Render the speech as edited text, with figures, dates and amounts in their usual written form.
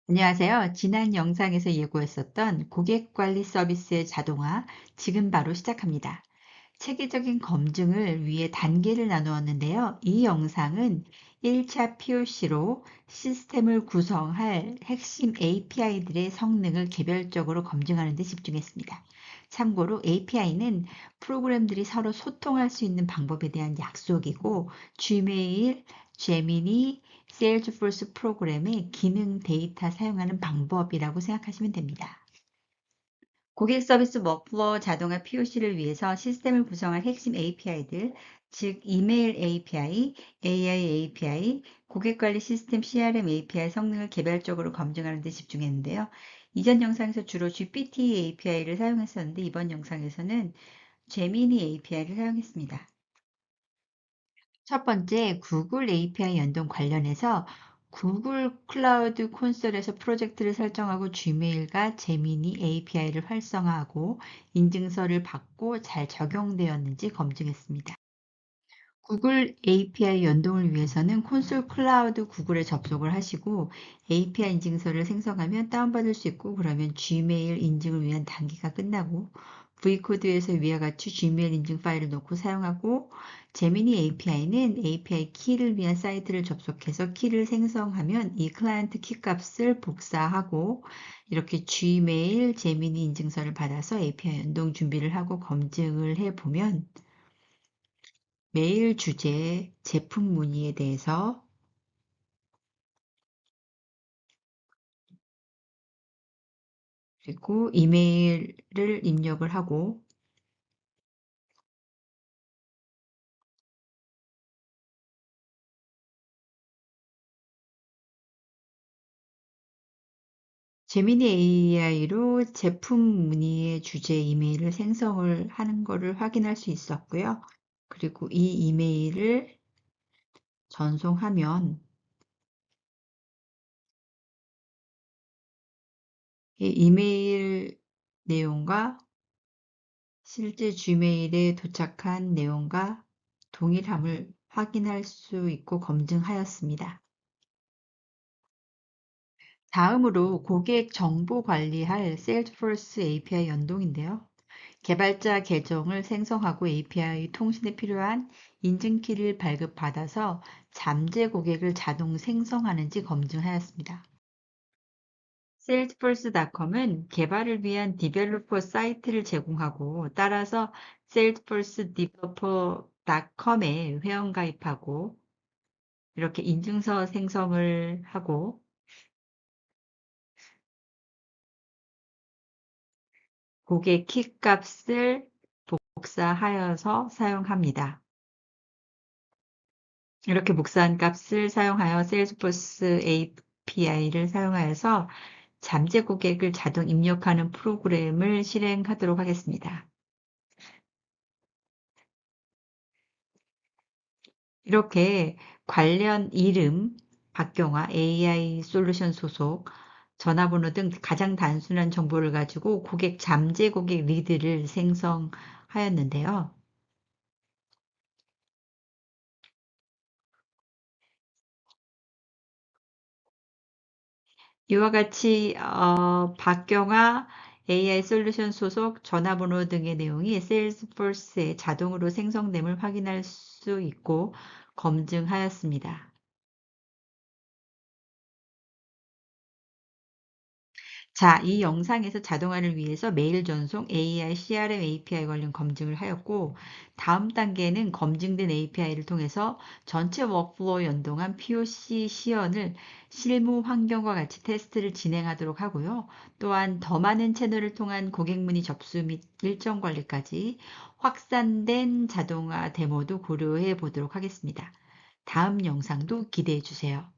안녕하세요. 지난 영상에서 예고했었던 고객 관리 서비스의 자동화, 지금 바로 시작합니다. 체계적인 검증을 위해 단계를 나누었는데요. 이 영상은 1차 POC로 시스템을 구성할 핵심 API들의 성능을 개별적으로 검증하는 데 집중했습니다. 참고로 API는 프로그램들이 서로 소통할 수 있는 방법에 대한 약속이고, Gmail, 제미니, 세일즈포스 프로그램의 기능 데이터 사용하는 방법이라고 생각하시면 됩니다. 고객 서비스 워크플로우 자동화 POC를 위해서 시스템을 구성할 핵심 API들, 즉 이메일 API, AI API, 고객 관리 시스템 CRM API 성능을 개별적으로 검증하는 데 집중했는데요. 이전 영상에서 주로 GPT API를 사용했었는데 이번 영상에서는 제미니 API를 사용했습니다. 첫 번째, 구글 API 연동 관련해서 구글 클라우드 콘솔에서 프로젝트를 설정하고 지메일과 제미니 API를 활성화하고 인증서를 받고 잘 적용되었는지 검증했습니다. 구글 API 연동을 위해서는 콘솔 클라우드 구글에 접속을 하시고 API 인증서를 생성하면 다운받을 수 있고, 그러면 Gmail 인증을 위한 단계가 끝나고 V코드에서 위와 같이 Gmail 인증 파일을 넣고 사용하고, 제미니 API는 API 키를 위한 사이트를 접속해서 키를 생성하면 이 클라이언트 키 값을 복사하고 이렇게 Gmail, 제미니 인증서를 받아서 API 연동 준비를 하고 검증을 해보면 메일 주제, 제품 문의에 대해서, 그리고 이메일을 입력을 하고 제미니 AI로 제품 문의의 주제 이메일을 생성을 하는 것을 확인할 수 있었고요. 그리고 이 이메일을 전송하면 이 이메일 내용과 실제 Gmail에 도착한 내용과 동일함을 확인할 수 있고 검증하였습니다. 다음으로 고객 정보 관리할 Salesforce API 연동인데요. 개발자 계정을 생성하고 API 통신에 필요한 인증키를 발급받아서 잠재 고객을 자동 생성하는지 검증하였습니다. Salesforce.com은 개발을 위한 디벨로퍼 사이트를 제공하고, 따라서 Salesforce Developer.com에 회원가입하고 이렇게 인증서 생성을 하고 고객 키값을 복사하여서 사용합니다. 이렇게 복사한 값을 사용하여 세일즈포스 API를 사용하여서 잠재 고객을 자동 입력하는 프로그램을 실행하도록 하겠습니다. 이렇게 관련 이름, 박경화, AI 솔루션 소속, 전화번호 등 가장 단순한 정보를 가지고 잠재 고객 리드를 생성하였는데요. 이와 같이 박경화 AI 솔루션 소속 전화번호 등의 내용이 세일즈포스에 자동으로 생성됨을 확인할 수 있고 검증하였습니다. 자, 이 영상에서 자동화를 위해서 메일 전송, AI, CRM API 관련 검증을 하였고, 다음 단계는 검증된 API를 통해서 전체 워크플로우 연동한 POC 시연을 실무 환경과 같이 테스트를 진행하도록 하고요. 또한 더 많은 채널을 통한 고객 문의 접수 및 일정 관리까지 확산된 자동화 데모도 고려해 보도록 하겠습니다. 다음 영상도 기대해 주세요.